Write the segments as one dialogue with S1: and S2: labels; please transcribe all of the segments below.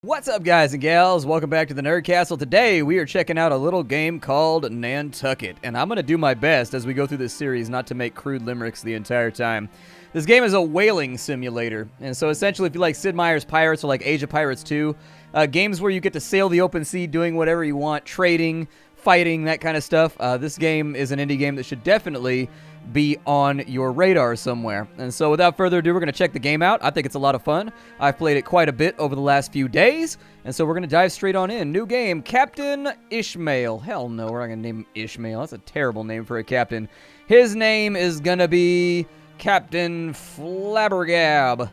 S1: What's up, guys and gals? Welcome back to the Nerd Castle. Today, we are checking out a little game called Nantucket, and I'm going to do my best as we go through this series not to make crude limericks the entire time. This game is a whaling simulator, and so essentially, if you like Sid Meier's Pirates or like Age of Pirates 2, games where you get to sail the open sea doing whatever you want, trading, fighting, that kind of stuff, this game is an indie game that should definitely be on your radar somewhere. And so without further ado, we're going to check the game out. I think it's a lot of fun. I've played it quite a bit over the last few days, and so we're going to dive straight on in. New game, Captain Ishmael. Hell no, we're not going to name him Ishmael. That's a terrible name for a captain. His name is going to be Captain Flabbergab.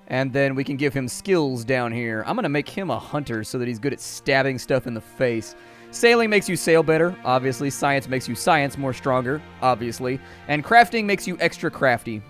S1: And then we can give him skills down here. I'm going to make him a hunter so that he's good at stabbing stuff in the face. Sailing makes you sail better, obviously. Science makes you science more stronger, obviously. And crafting makes you extra crafty.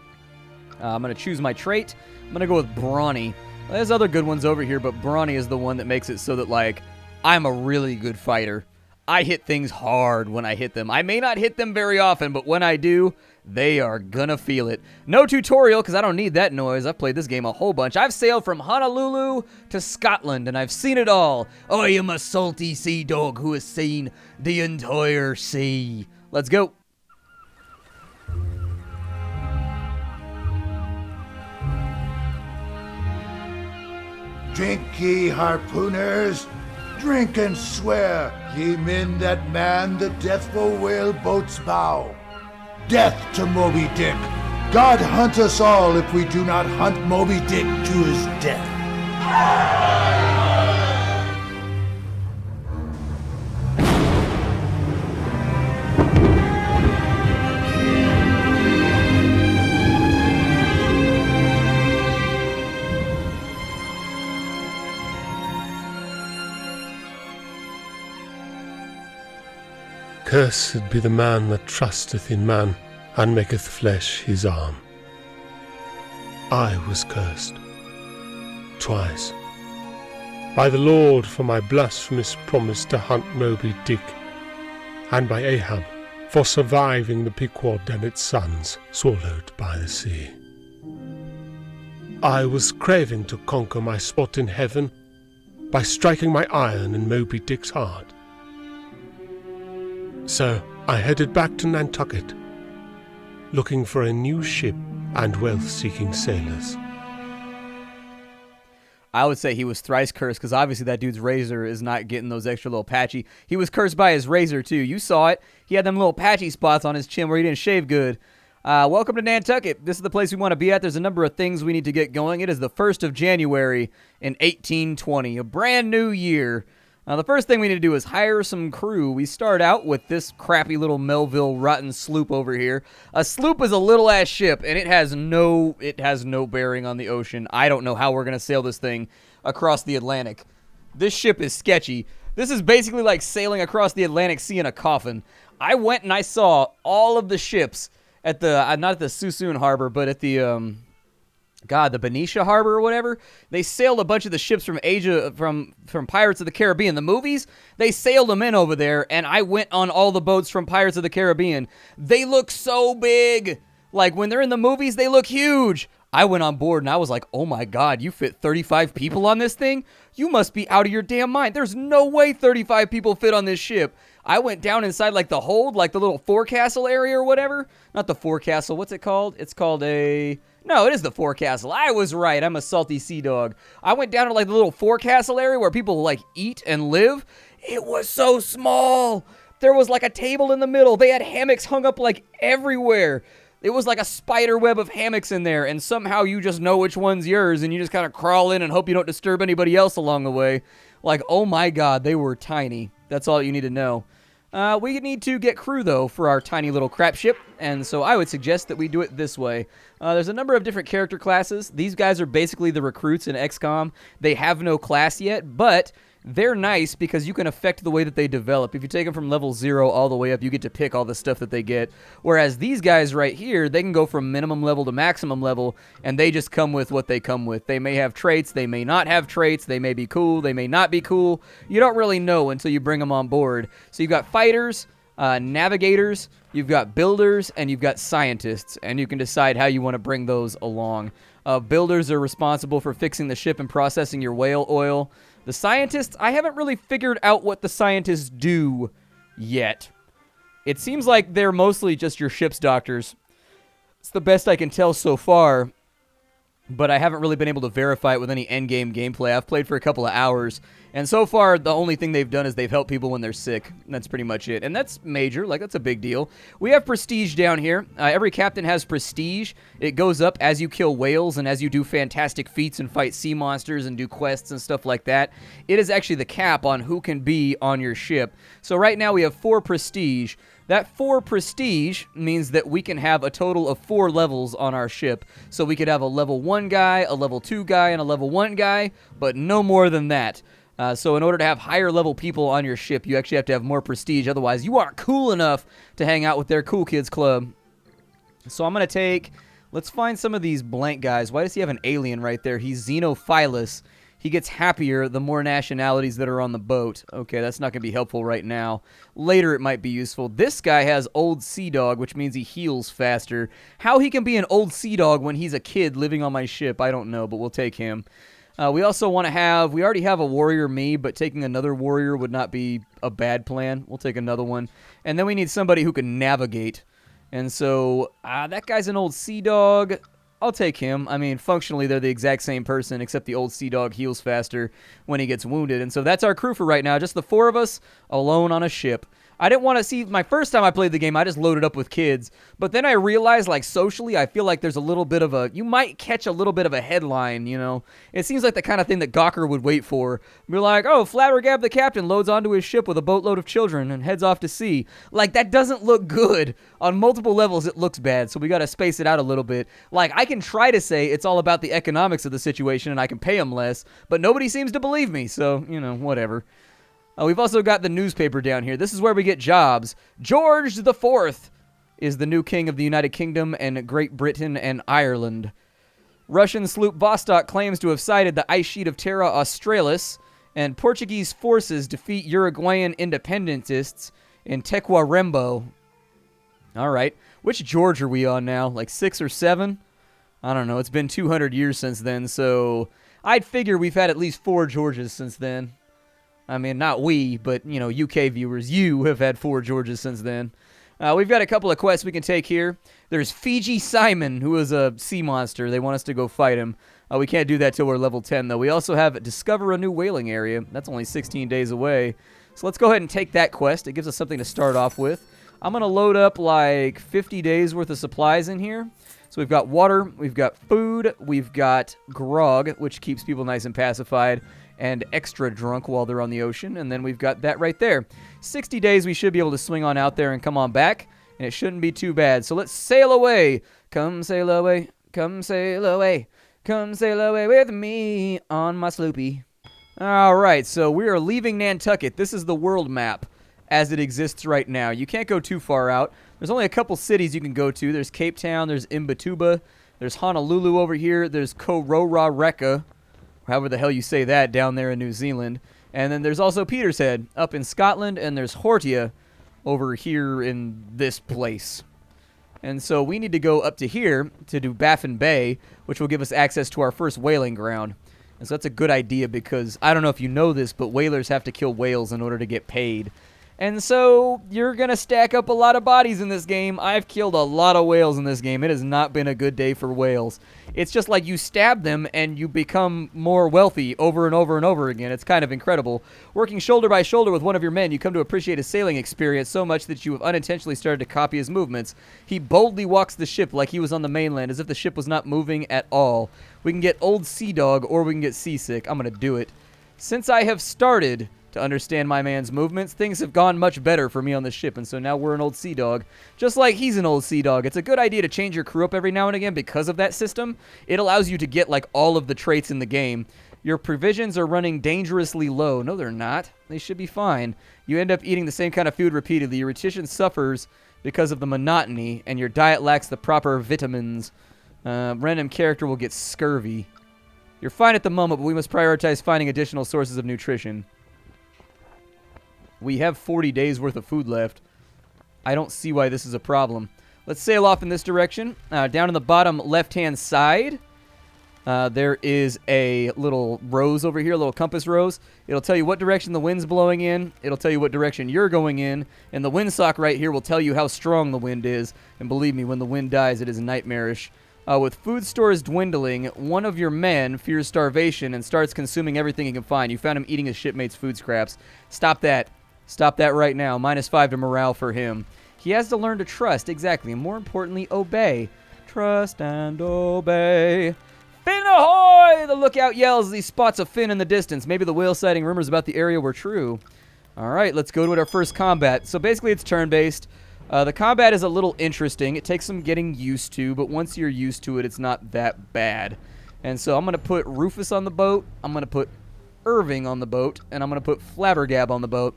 S1: I'm going to choose my trait. I'm going to go with Brawny. There's other good ones over here, but Brawny is the one that makes it so that, like, I'm a really good fighter. I hit things hard when I hit them. I may not hit them very often, but when I do, they are gonna feel it. No tutorial, because I don't need that noise. I've played this game a whole bunch. I've sailed from Honolulu to Scotland, and I've seen it all. I am a salty sea dog who has seen the entire sea. Let's go.
S2: Drink ye, harpooners, drink and swear, ye men that man the deathful whale boat's bow. Death to Moby Dick! God hunt us all if we do not hunt Moby Dick to his death.
S3: Cursed be the man that trusteth in man, and maketh flesh his arm. I was cursed twice by the Lord for my blasphemous promise to hunt Moby Dick, and by Ahab for surviving the Pequod and its sons swallowed by the sea. I was craving to conquer my spot in heaven by striking my iron in Moby Dick's heart. So I headed back to Nantucket, looking for a new ship and wealth-seeking sailors.
S1: I would say he was thrice cursed, because obviously that dude's razor is not getting those extra little patchy. He was cursed by his razor, too. You saw it. He had them little patchy spots on his chin where he didn't shave good. Welcome to Nantucket. This is the place we want to be at. There's a number of things we need to get going. It is the 1st of January in 1820, a brand new year. Now, the first thing we need to do is hire some crew. We start out with this crappy little Melville rotten sloop over here. A sloop is a little-ass ship, and it has no bearing on the ocean. I don't know how we're going to sail this thing across the Atlantic. This ship is sketchy. This is basically like sailing across the Atlantic Sea in a coffin. I went and I saw all of the ships at the, not at the Suisun Harbor, but at the, the Benicia Harbor or whatever. They sailed a bunch of the ships from Asia, from Pirates of the Caribbean. The movies, they sailed them in over there, and I went on all the boats from Pirates of the Caribbean. They look so big. Like, when they're in the movies, they look huge. I went on board, and I was like, oh my God, you fit 35 people on this thing? You must be out of your damn mind. There's no way 35 people fit on this ship. I went down inside, like, the hold, like the little forecastle area or whatever. Not the forecastle. What's it called? It's called a... No, it is the forecastle. I was right. I'm a salty sea dog. I went down to, like, the little forecastle area where people, like, eat and live. It was so small. There was, like, a table in the middle. They had hammocks hung up, like, everywhere. It was like a spider web of hammocks in there, and somehow you just know which one's yours, and you just kind of crawl in and hope you don't disturb anybody else along the way. Like, oh my God, they were tiny. That's all you need to know. We need to get crew, though, for our tiny little crap ship, and so I would suggest that we do it this way. There's a number of different character classes. These guys are basically the recruits in XCOM. They have no class yet, but they're nice because you can affect the way that they develop. If you take them from level 0 all the way up, you get to pick all the stuff that they get. Whereas these guys right here, they can go from minimum level to maximum level, and they just come with what they come with. They may have traits, they may not have traits, they may be cool, they may not be cool. You don't really know until you bring them on board. So you've got fighters, navigators, you've got builders, and you've got scientists, and you can decide how you want to bring those along. Builders are responsible for fixing the ship and processing your whale oil. The scientists, I haven't really figured out what the scientists do yet. It seems like they're mostly just your ship's doctors. It's the best I can tell so far, but I haven't really been able to verify it with any endgame gameplay. I've played for a couple of hours, and so far, the only thing they've done is they've helped people when they're sick. That's pretty much it, and that's major. Like, that's a big deal. We have prestige down here. Every captain has prestige. It goes up as you kill whales and as you do fantastic feats and fight sea monsters and do quests and stuff like that. It is actually the cap on who can be on your ship. So right now, we have 4 prestige. That 4 prestige means that we can have a total of 4 levels on our ship. So we could have a level 1 guy, a level 2 guy, and a level 1 guy, but no more than that. So in order to have higher level people on your ship, you actually have to have more prestige. Otherwise, you aren't cool enough to hang out with their cool kids club. So I'm going to take... Let's find some of these blank guys. Why does he have an alien right there? He's Xenophilus. He gets happier the more nationalities that are on the boat. Okay, that's not going to be helpful right now. Later it might be useful. This guy has Old Sea Dog, which means he heals faster. How he can be an Old Sea Dog when he's a kid living on my ship, I don't know, but we'll take him. We also want to have... We already have a warrior me, but taking another warrior would not be a bad plan. We'll take another one. And then we need somebody who can navigate. And so, that guy's an Old Sea Dog. I'll take him. I mean, functionally, they're the exact same person, except the Old Sea Dog heals faster when he gets wounded. And so that's our crew for right now. Just the 4 of us alone on a ship. I didn't want to see... My first time I played the game, I just loaded up with kids. But then I realized, like, socially, I feel like there's a little bit of a... You might catch a little bit of a headline, you know? It seems like the kind of thing that Gawker would wait for. Be like, oh, Flabbergab the captain loads onto his ship with a boatload of children and heads off to sea. Like, that doesn't look good. On multiple levels, it looks bad, so we got to space it out a little bit. Like, I can try to say it's all about the economics of the situation and I can pay them less, but nobody seems to believe me, so, you know, whatever. We've also got the newspaper down here. This is where we get jobs. George the Fourth is the new king of the United Kingdom and Great Britain and Ireland. Russian sloop Vostok claims to have sighted the ice sheet of Terra Australis, and Portuguese forces defeat Uruguayan independentists in Tacuarembó. All right. Which George are we on now? Like 6 or 7? I don't know. It's been 200 years since then, so I'd figure we've had at least 4 Georges since then. I mean, not we, but, you know, UK viewers, you have had 4 Georges since then. We've got a couple of quests we can take here. There's Fiji Simon, who is a sea monster. They want us to go fight him. We can't do that till we're level 10, though. We also have Discover a New Whaling Area. That's only 16 days away. So let's go ahead and take that quest. It gives us something to start off with. I'm going to load up like 50 days worth of supplies in here. So we've got water, we've got food, we've got grog, which keeps people nice and pacified, and extra drunk while they're on the ocean, and then we've got that right there. 60 days we should be able to swing on out there and come on back, and it shouldn't be too bad. So let's sail away. Come sail away, come sail away, come sail away with me on my sloopy. All right, so we are leaving Nantucket. This is the world map as it exists right now. You can't go too far out. There's only a couple cities you can go to. There's Cape Town, there's Imbatuba, there's Honolulu over here, there's Kororareka, however the hell you say that, down there in New Zealand. And then there's also Petershead up in Scotland, and there's Hortia over here in this place. And so we need to go up to here to do Baffin Bay, which will give us access to our first whaling ground. And so that's a good idea because, I don't know if you know this, but whalers have to kill whales in order to get paid. And so you're going to stack up a lot of bodies in this game. I've killed a lot of whales in this game. It has not been a good day for whales. It's just like you stab them and you become more wealthy over and over and over again. It's kind of incredible. Working shoulder by shoulder with one of your men, you come to appreciate his sailing experience so much that you have unintentionally started to copy his movements. He boldly walks the ship like he was on the mainland, as if the ship was not moving at all. We can get Old Sea Dog or we can get seasick. I'm going to do it. Since I have started to understand my man's movements, things have gone much better for me on the ship, and so now we're an Old Sea Dog, just like he's an Old Sea Dog. It's a good idea to change your crew up every now and again because of that system. It allows you to get, like, all of the traits in the game. Your provisions are running dangerously low. No, they're not. They should be fine. You end up eating the same kind of food repeatedly. Your nutrition suffers because of the monotony, and your diet lacks the proper vitamins. Random character will get scurvy. You're fine at the moment, but we must prioritize finding additional sources of nutrition. We have 40 days worth of food left. I don't see why this is a problem. Let's sail off in this direction. Down in the bottom left-hand side, There is a little rose over here, a little compass rose. It'll tell you what direction the wind's blowing in. It'll tell you what direction you're going in. And the windsock right here will tell you how strong the wind is. And believe me, when the wind dies, it is nightmarish. With food stores dwindling, one of your men fears starvation and starts consuming everything he can find. You found him eating his shipmates' food scraps. Stop that. Stop that right now. -5 to morale for him. He has to learn to trust, exactly, and more importantly, obey. Trust and obey. Fin ahoy! The lookout yells as he spots a fin in the distance. Maybe the whale sighting rumors about the area were true. All right, let's go to our first combat. So basically it's turn-based. The combat is a little interesting. It takes some getting used to, but once you're used to it, it's not that bad. And so I'm going to put Rufus on the boat. I'm going to put Irving on the boat. And I'm going to put Flabbergab on the boat.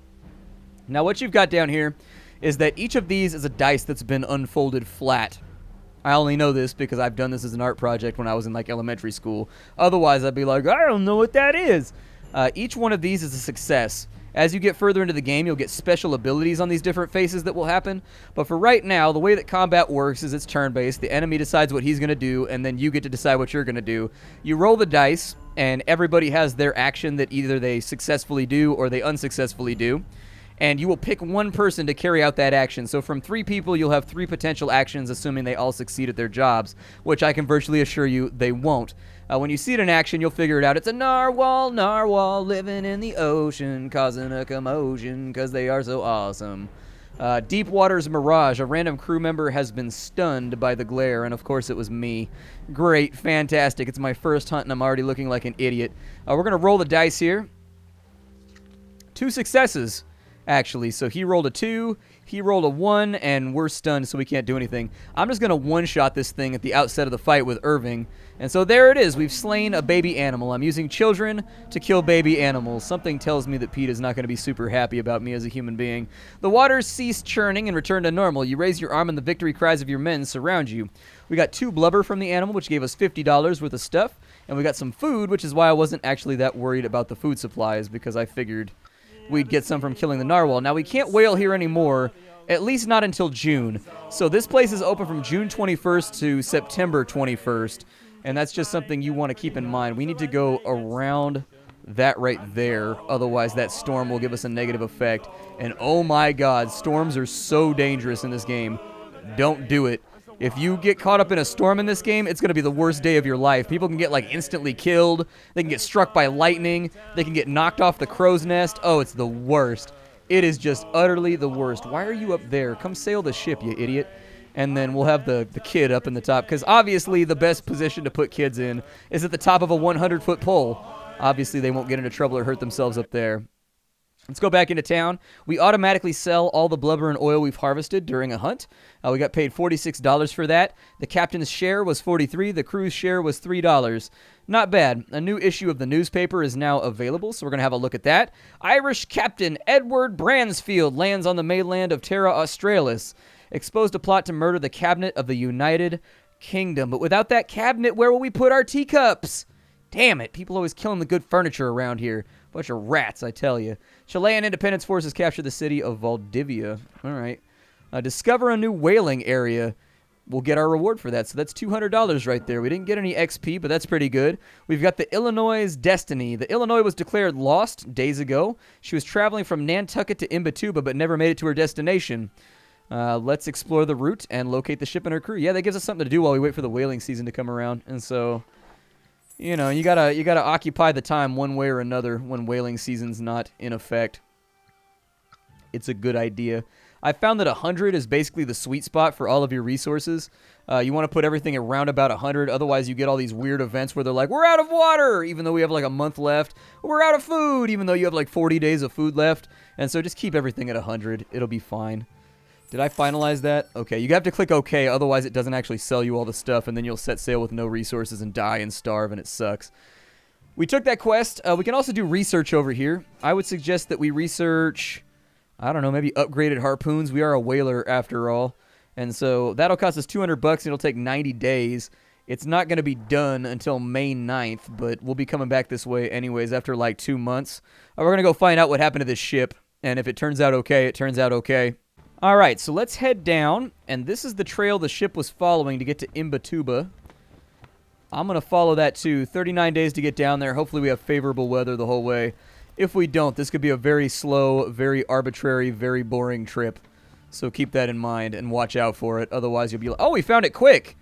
S1: Now what you've got down here is that each of these is a dice that's been unfolded flat. I only know this because I've done this as an art project when I was in like elementary school. Otherwise, I'd be like, I don't know what that is. Each one of these is a success. As you get further into the game, you'll get special abilities on these different faces that will happen. But for right now, the way that combat works is it's turn-based. The enemy decides what he's going to do, and then you get to decide what you're going to do. You roll the dice, and everybody has their action that either they successfully do or they unsuccessfully do. And you will pick one person to carry out that action. So from 3 people, you'll have 3 potential actions, assuming they all succeed at their jobs, which I can virtually assure you they won't. When you see it in action, you'll figure it out. It's a narwhal living in the ocean, causing a commotion because they are so awesome. Deep Water's Mirage. A random crew member has been stunned by the glare, and of course it was me. Great, fantastic. It's my first hunt, and I'm already looking like an idiot. We're going to roll the dice here. 2 successes. Actually, so he rolled a 2, he rolled a 1, and we're stunned, so we can't do anything. I'm just going to one-shot this thing at the outset of the fight with Irving. And so there it is. We've slain a baby animal. I'm using children to kill baby animals. Something tells me that Pete is not going to be super happy about me as a human being. The waters cease churning and return to normal. You raise your arm and the victory cries of your men surround you. We got 2 blubber from the animal, which gave us $50 worth of stuff. And we got some food, which is why I wasn't actually that worried about the food supplies, because I figured we'd get some from killing the narwhal. Now, we can't whale here anymore, at least not until June. So this place is open from June 21st to September 21st, and that's just something you want to keep in mind. We need to go around that right there, otherwise that storm will give us a negative effect. And oh my god, storms are so dangerous in this game. Don't do it. If you get caught up in a storm in this game, it's going to be the worst day of your life. People can get, like, instantly killed. They can get struck by lightning. They can get knocked off the crow's nest. Oh, it's the worst. It is just utterly the worst. Why are you up there? Come sail the ship, you idiot. And then we'll have the kid up in the top, because obviously the best position to put kids in is at the top of a 100-foot pole. Obviously, they won't get into trouble or hurt themselves up there. Let's go back into town. We automatically sell all the blubber and oil we've harvested during a hunt. We got paid $46 for that. The captain's share was $43. The crew's share was $3. Not bad. A new issue of the newspaper is now available, so we're going to have a look at that. Irish Captain Edward Bransfield lands on the mainland of Terra Australis. Exposed a plot to murder the cabinet of the United Kingdom. But without that cabinet, where will we put our teacups? Damn it. People always killing the good furniture around here. Bunch of rats, I tell you. Chilean independence forces capture the city of Valdivia. All right. Discover a new whaling area. We'll get our reward for that. So that's $200 right there. We didn't get any XP, but that's pretty good. We've got the Illinois' Destiny. The Illinois was declared lost days ago. She was traveling from Nantucket to Imbatuba, but never made it to her destination. Let's explore the route and locate the ship and her crew. Yeah, that gives us something to do while we wait for the whaling season to come around. And so, you know, you gotta occupy the time one way or another when whaling season's not in effect. It's a good idea. I found that 100 is basically the sweet spot for all of your resources. You want to put everything around about 100, otherwise you get all these weird events where they're like, we're out of water, even though we have like a month left. We're out of food, even though you have like 40 days of food left. And so just keep everything at 100. It'll be fine. Did I finalize that? Okay, you have to click OK, otherwise it doesn't actually sell you all the stuff, and then you'll set sail with no resources and die and starve, and it sucks. We took that quest. We can also do research over here. I would suggest that we research, I don't know, maybe upgraded harpoons. We are a whaler after all. And so that'll cost us $200 and it'll take 90 days. It's not going to be done until May 9th, but we'll be coming back this way anyways after like 2 months. We're going to go find out what happened to this ship. And if it turns out okay, it turns out okay. All right, so let's head down. And this is the trail the ship was following to get to Imbatuba. I'm going to follow that too. 39 days to get down there. Hopefully we have favorable weather the whole way. If we don't, this could be a very slow, very arbitrary, very boring trip. So keep that in mind and watch out for it. Otherwise, you'll be like, oh, we found it quick.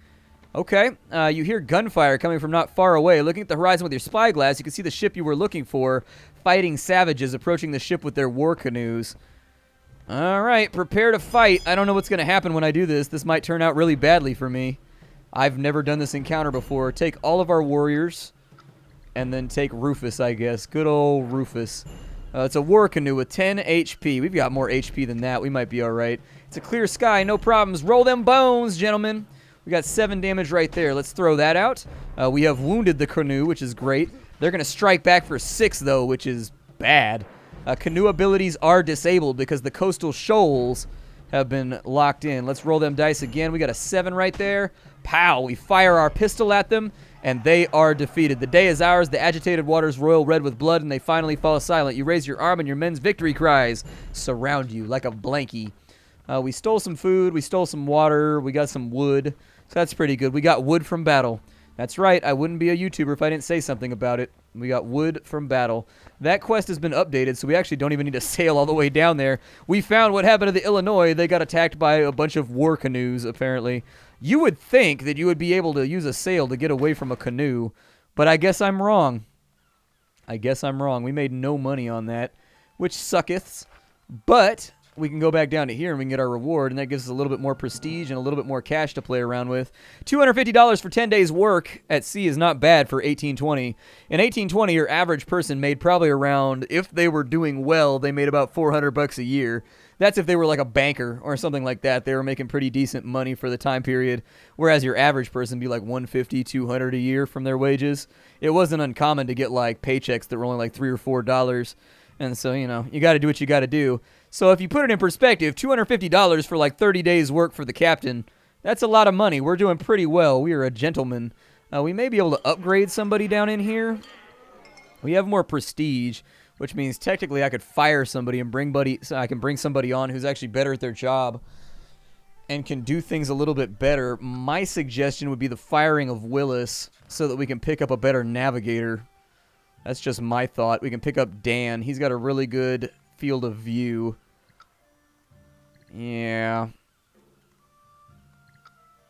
S1: Okay. You hear gunfire coming from not far away. Looking at the horizon with your spyglass, you can see the ship you were looking for, fighting savages approaching the ship with their war canoes. All right, prepare to fight. I don't know what's going to happen when I do this. This might turn out really badly for me. I've never done this encounter before. Take all of our warriors, and then take Rufus, I guess. Good old Rufus. It's a war canoe with 10 HP. We've got more HP than that. We might be all right. It's a clear sky, no problems. Roll them bones, gentlemen. We got 7 damage right there. Let's throw that out. We have wounded the canoe, which is great. They're going to strike back for 6, though, which is bad. Canoe abilities are disabled because the coastal shoals have been locked in. Let's roll them dice again. We got a 7 right there. Pow! We fire our pistol at them, and they are defeated. The day is ours. The agitated waters roil red with blood, and they finally fall silent. You raise your arm, and your men's victory cries surround you like a blankie. We stole some food. We stole some water. We got some wood. So that's pretty good. We got wood from battle. That's right. I wouldn't be a YouTuber if I didn't say something about it. We got wood from battle. That quest has been updated, so we actually don't even need to sail all the way down there. We found what happened to the Illinois. They got attacked by a bunch of war canoes, apparently. You would think that you would be able to use a sail to get away from a canoe, but I guess I'm wrong. I guess I'm wrong. We made no money on that, which sucketh. But we can go back down to here and we can get our reward, and that gives us a little bit more prestige and a little bit more cash to play around with. $250 for 10 days work at sea is not bad for 1820. In 1820, your average person made probably around, if they were doing well, they made about $400 a year. That's if they were like a banker or something like that. They were making pretty decent money for the time period, whereas your average person would be like $150, $200 a year from their wages. It wasn't uncommon to get like paychecks that were only like $3 or $4. And so, you know, you got to do what you got to do. So if you put it in perspective, $250 for like 30 days work for the captain, that's a lot of money. We're doing pretty well. We are a gentleman. We may be able to upgrade somebody down in here. We have more prestige, which means technically I could fire somebody and I can bring somebody on who's actually better at their job and can do things a little bit better. My suggestion would be the firing of Willis so that we can pick up a better navigator. That's just my thought. We can pick up Dan. He's got a really good field of view. Yeah.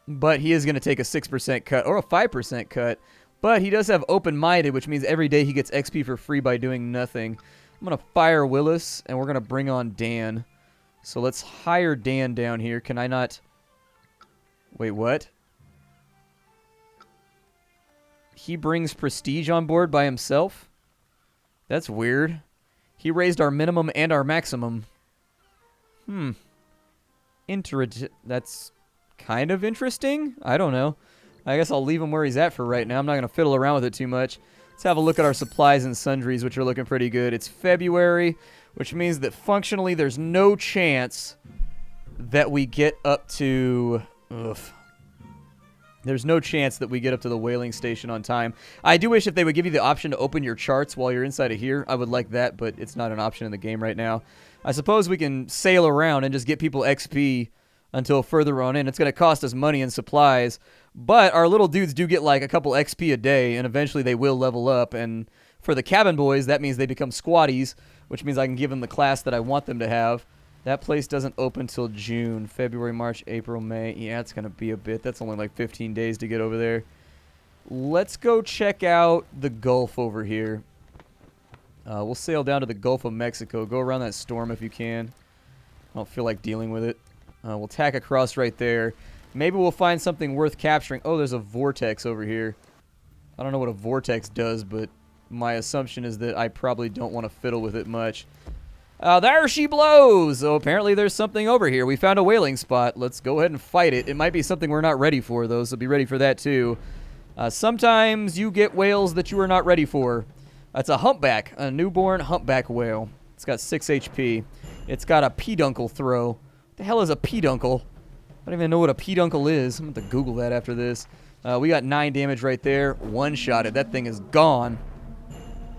S1: But he is going to take a 6% cut or a 5% cut. But he does have open-minded, which means every day he gets XP for free by doing nothing. I'm going to fire Willis, and we're going to bring on Dan. So let's hire Dan down here. Can I not... Wait, what? He brings prestige on board by himself? That's weird. He raised our minimum and our maximum. That's kind of interesting. I don't know. I guess I'll leave him where he's at for right now. I'm not going to fiddle around with it too much. Let's have a look at our supplies and sundries, which are looking pretty good. It's February, which means that functionally there's no chance that we get up to... There's no chance that we get up to the whaling station on time. I do wish if they would give you the option to open your charts while you're inside of here. I would like that, but it's not an option in the game right now. I suppose we can sail around and just get people XP until further on in. It's going to cost us money and supplies, but our little dudes do get like a couple XP a day, and eventually they will level up. And for the cabin boys, that means they become squatties, which means I can give them the class that I want them to have. That place doesn't open till June. February, March, April, May. Yeah, it's going to be a bit. That's only like 15 days to get over there. Let's go check out the Gulf over here. We'll sail down to the Gulf of Mexico. Go around that storm if you can. I don't feel like dealing with it. We'll tack across right there. Maybe we'll find something worth capturing. Oh, there's a vortex over here. I don't know what a vortex does, but my assumption is that I probably don't want to fiddle with it much. There she blows! So apparently there's something over here. We found a whaling spot. Let's go ahead and fight it. It might be something we're not ready for, though, so be ready for that, too. Sometimes you get whales that you are not ready for. It's a humpback, a newborn humpback whale. It's got 6 HP. It's got a peduncle throw. What the hell is a peduncle? I don't even know what a peduncle is. I'm going to have to Google that after this. We got 9 damage right there. One-shotted. That thing is gone.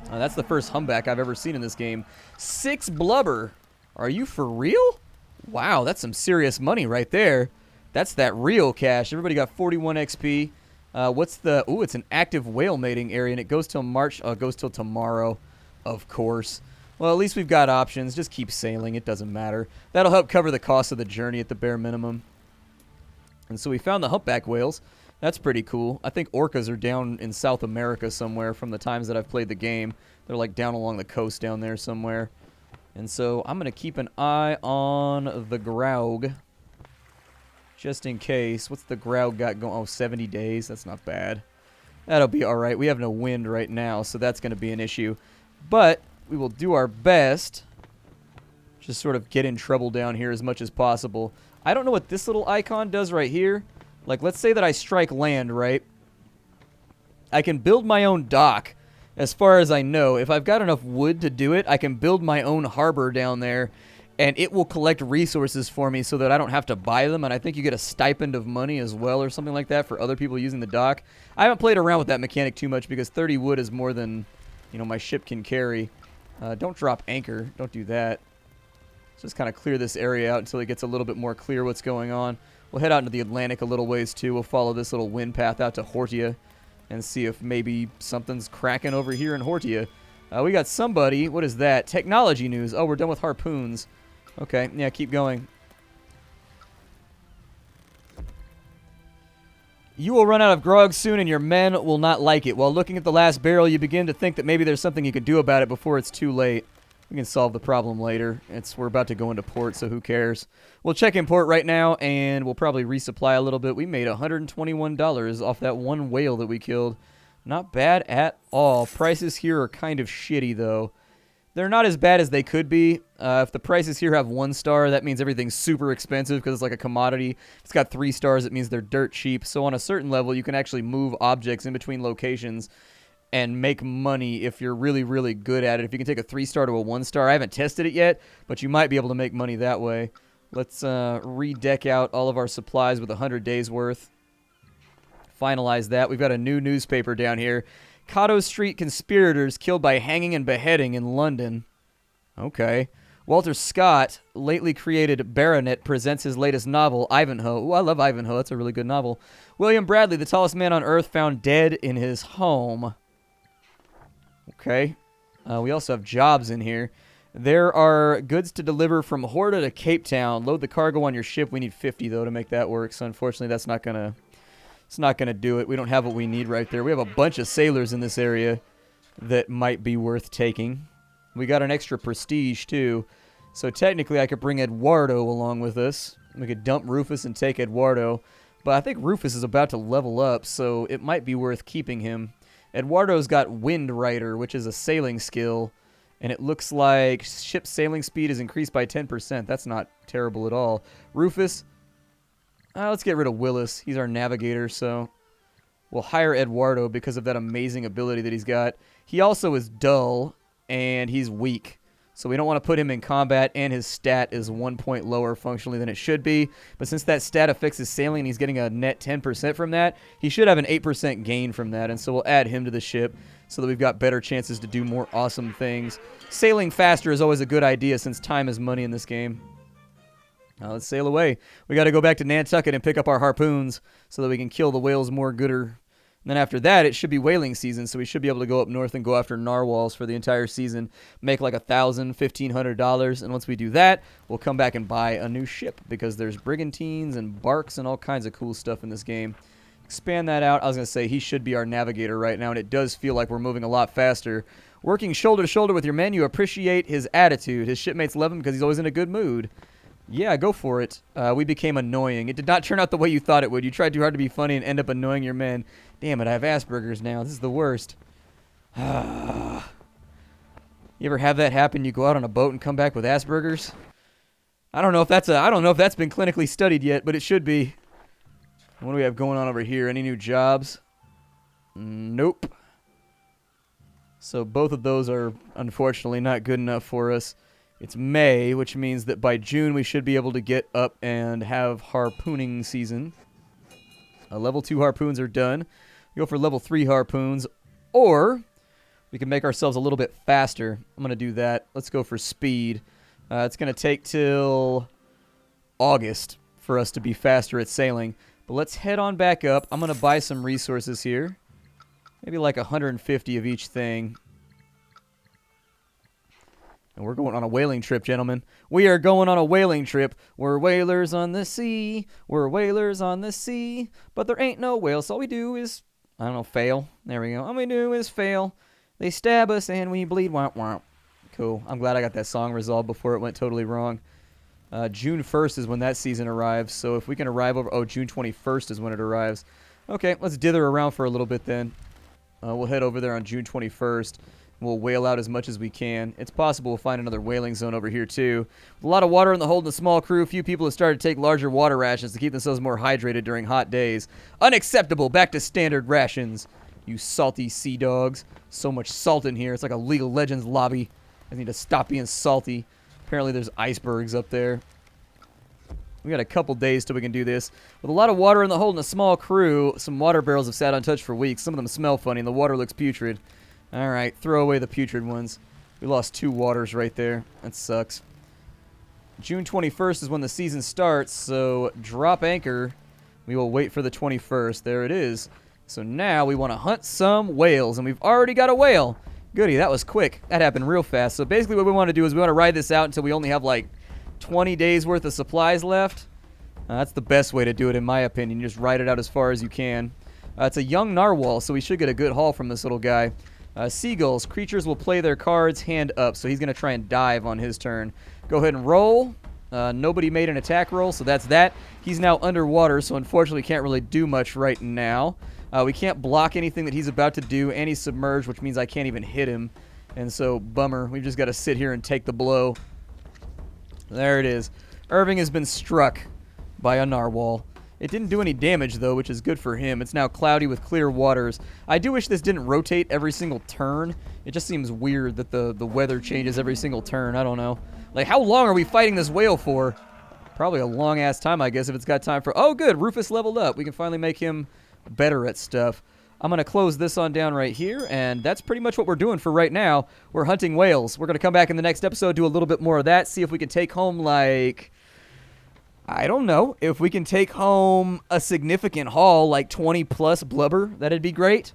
S1: That's the first humpback I've ever seen in this game. 6 blubber. Are you for real? Wow, that's some serious money right there. That's that real cash. Everybody got 41 XP. What's the... Ooh, it's an active whale mating area, and it goes till March. It goes till tomorrow, of course. Well, at least we've got options. Just keep sailing. It doesn't matter. That'll help cover the cost of the journey at the bare minimum. And so we found the humpback whales. That's pretty cool. I think orcas are down in South America somewhere from the times that I've played the game. They're like down along the coast down there somewhere. And so I'm going to keep an eye on the grouse. Just in case. What's the grouse got going? Oh, 70 days. That's not bad. That'll be all right. We have no wind right now, so that's going to be an issue. But we will do our best. Just sort of get in trouble down here as much as possible. I don't know what this little icon does right here. Like, let's say that I strike land, right? I can build my own dock, as far as I know. If I've got enough wood to do it, I can build my own harbor down there, and it will collect resources for me so that I don't have to buy them, and I think you get a stipend of money as well or something like that for other people using the dock. I haven't played around with that mechanic too much because 30 wood is more than, you know, my ship can carry. Don't drop anchor. Don't do that. Let's just kind of clear this area out until it gets a little bit more clear what's going on. We'll head out into the Atlantic a little ways, too. We'll follow this little wind path out to Hortia and see if maybe something's cracking over here in Hortia. We got somebody. What is that? Technology news. Oh, we're done with harpoons. Okay, yeah, keep going. You will run out of grog soon, and your men will not like it. While looking at the last barrel, you begin to think that maybe there's something you can do about it before it's too late. We can solve the problem later. We're about to go into port, so who cares? We'll check in port right now, and we'll probably resupply a little bit. We made $121 off that one whale that we killed. Not bad at all. Prices here are kind of shitty, though. They're not as bad as they could be. If the prices here have 1 star, that means everything's super expensive because it's like a commodity. If it's got 3 stars, it means they're dirt cheap. So on a certain level, you can actually move objects in between locations and make money if you're really, really good at it. If you can take a 3-star to a 1-star, I haven't tested it yet, but you might be able to make money that way. Let's redeck out all of our supplies with 100 days worth. Finalize that. We've got a new newspaper down here. Cotto Street conspirators killed by hanging and beheading in London. Okay. Walter Scott, lately created baronet, presents his latest novel, Ivanhoe. Ooh, I love Ivanhoe. That's a really good novel. William Bradley, the tallest man on Earth, found dead in his home. Okay. We also have jobs in here. There are goods to deliver from Horta to Cape Town. Load the cargo on your ship. We need 50, though, to make that work. So, unfortunately, that's not going to... It's not going to do it. We don't have what we need right there. We have a bunch of sailors in this area that might be worth taking. We got an extra prestige, too. So technically, I could bring Eduardo along with us. We could dump Rufus and take Eduardo. But I think Rufus is about to level up, so it might be worth keeping him. Eduardo's got Wind Rider, which is a sailing skill. And it looks like ship sailing speed is increased by 10%. That's not terrible at all. Rufus... let's get rid of Willis. He's our navigator, so we'll hire Eduardo because of that amazing ability that he's got. He also is dull, and he's weak. So we don't want to put him in combat, and his stat is 1 point lower functionally than it should be. But since that stat affects his sailing, and he's getting a net 10% from that, he should have an 8% gain from that. And so we'll add him to the ship so that we've got better chances to do more awesome things. Sailing faster is always a good idea since time is money in this game. Now let's sail away. We got to go back to Nantucket and pick up our harpoons so that we can kill the whales more gooder. And then after that, it should be whaling season, so we should be able to go up north and go after narwhals for the entire season, make like $1,000, $1,500, and once we do that, we'll come back and buy a new ship because there's brigantines and barks and all kinds of cool stuff in this game. Expand that out. I was going to say he should be our navigator right now, and it does feel like we're moving a lot faster. Working shoulder to shoulder with your men, you appreciate his attitude. His shipmates love him because he's always in a good mood. Yeah, go for it. We became annoying. It did not turn out the way you thought it would. You tried too hard to be funny and end up annoying your men. Damn it, I have Asperger's now. This is the worst. You ever have that happen? You go out on a boat and come back with Asperger's? I don't know if that's been clinically studied yet, but it should be. What do we have going on over here? Any new jobs? Nope. So both of those are unfortunately not good enough for us. It's May, which means that by June we should be able to get up and have harpooning season. Level 2 harpoons are done. Go for level 3 harpoons, or we can make ourselves a little bit faster. I'm going to do that. Let's go for speed. It's going to take till August for us to be faster at sailing. But let's head on back up. I'm going to buy some resources here. Maybe like 150 of each thing. And we're going on a whaling trip, gentlemen. We are going on a whaling trip. We're whalers on the sea. We're whalers on the sea. But there ain't no whales. So all we do is, I don't know, fail. There we go. All we do is fail. They stab us and we bleed. Womp womp. Cool. I'm glad I got that song resolved before it went totally wrong. June 1st is when that season arrives. So if we can arrive over... Oh, June 21st is when it arrives. Okay, let's dither around for a little bit then. We'll head over there on June 21st. We'll whale out as much as we can. It's possible we'll find another whaling zone over here, too. With a lot of water in the hold and a small crew, few people have started to take larger water rations to keep themselves more hydrated during hot days. Unacceptable! Back to standard rations. You salty sea dogs. So much salt in here. It's like a League of Legends lobby. I need to stop being salty. Apparently there's icebergs up there. We got a couple days till we can do this. With a lot of water in the hold and a small crew, some water barrels have sat untouched for weeks. Some of them smell funny and the water looks putrid. Alright, throw away the putrid ones. We lost 2 waters right there. That sucks. June 21st is when the season starts, so drop anchor. We will wait for the 21st. There it is. So now we want to hunt some whales, and we've already got a whale. Goody, that was quick. That happened real fast. So basically what we want to do is we want to ride this out until we only have like 20 days worth of supplies left. That's the best way to do it in my opinion. You just ride it out as far as you can. It's a young narwhal, so we should get a good haul from this little guy. Seagulls. Creatures will play their cards hand up, so he's going to try and dive on his turn. Go ahead and roll. Nobody made an attack roll, so that's that. He's now underwater, so unfortunately can't really do much right now. We can't block anything that he's about to do, and he's submerged, which means I can't even hit him. And so, bummer. We've just got to sit here and take the blow. There it is. Irving has been struck by a narwhal. It didn't do any damage, though, which is good for him. It's now cloudy with clear waters. I do wish this didn't rotate every single turn. It just seems weird that the weather changes every single turn. I don't know. Like, how long are we fighting this whale for? Probably a long-ass time, I guess, if it's got time for... Oh, good. Rufus leveled up. We can finally make him better at stuff. I'm going to close this on down right here, and that's pretty much what we're doing for right now. We're hunting whales. We're going to come back in the next episode, do a little bit more of that, see if we can take home, like... I don't know. If we can take home a significant haul, like 20-plus blubber, that'd be great.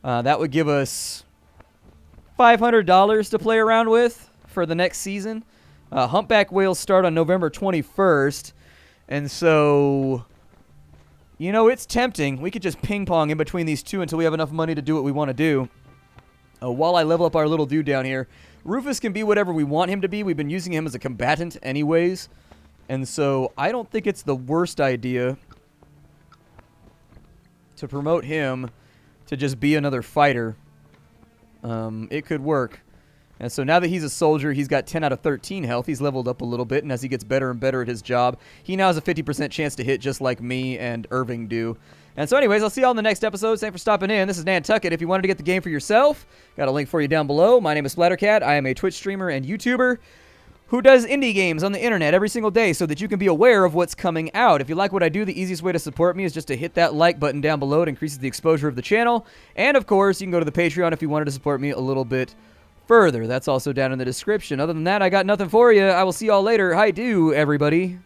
S1: That would give us $500 to play around with for the next season. Humpback whales start on November 21st, and so... You know, it's tempting. We could just ping-pong in between these two until we have enough money to do what we want to do. While I level up our little dude down here, Rufus can be whatever we want him to be. We've been using him as a combatant anyways. And so I don't think it's the worst idea to promote him to just be another fighter. It could work. And so now that he's a soldier, he's got 10 out of 13 health. He's leveled up a little bit, and as he gets better and better at his job, he now has a 50% chance to hit just like me and Irving do. And so anyways, I'll see y'all in the next episode. Thanks for stopping in. This is Nantucket. If you wanted to get the game for yourself, got a link for you down below. My name is Splattercat. I am a Twitch streamer and YouTuber who does indie games on the internet every single day so that you can be aware of what's coming out. If you like what I do, the easiest way to support me is just to hit that like button down below. It increases the exposure of the channel. And of course, you can go to the Patreon if you wanted to support me a little bit further. That's also down in the description. Other than that, I got nothing for you. I will see y'all later. Hi do, everybody.